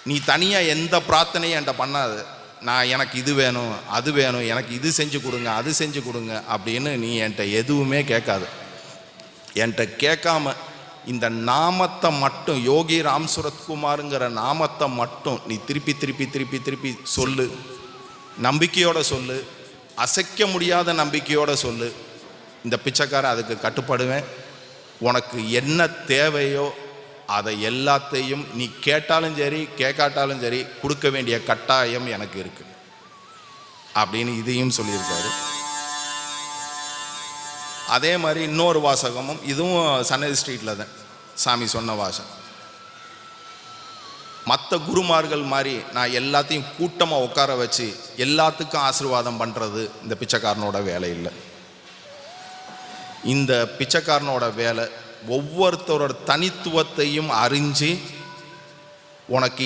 நீ தனியாக எந்த பிரார்த்தனையும் என்கிட்ட பண்ணாது. நான் எனக்கு இது வேணும், அது வேணும், எனக்கு இது செஞ்சு கொடுங்க, அது செஞ்சு கொடுங்க அப்படின்னு நீ என்கிட்ட எதுவுமே கேட்காது. என்கிட்ட கேட்காம இந்த நாமத்தை மட்டும், யோகி ராம் சுரத்குமாருங்கிற நாமத்தை மட்டும் நீ திருப்பி திருப்பி திருப்பி திருப்பி சொல்லு. நம்பிக்கையோட சொல்லு, அசைக்க முடியாத நம்பிக்கையோட சொல்லு. இந்த பிச்சைக்காரன் அதுக்கு கட்டுப்படுவேன். உனக்கு என்ன தேவையோ அதை எல்லாத்தையும் நீ கேட்டாலும் சரி கேட்காட்டாலும் சரி கொடுக்க வேண்டிய கட்டாயம் எனக்கு இருக்கு அப்படின்னு இதையும் சொல்லியிருக்காரு. அதே மாதிரி இன்னொரு வாசகமும், இதுவும் சன்னதி ஸ்ட்ரீட்டில் தான் சாமி சொன்ன வாசகம். மற்ற குருமார்கள் மாதிரி நான் எல்லாத்தையும் கூட்டமாக உட்கார வச்சு எல்லாத்துக்கும் ஆசீர்வாதம் பண்ணுறது இந்த பிச்சைக்காரனோட வேலை இல்லை. இந்த பிச்சைக்காரனோட வேலை ஒவ்வொருத்தரோட தனித்துவத்தையும் அறிஞ்சு உனக்கு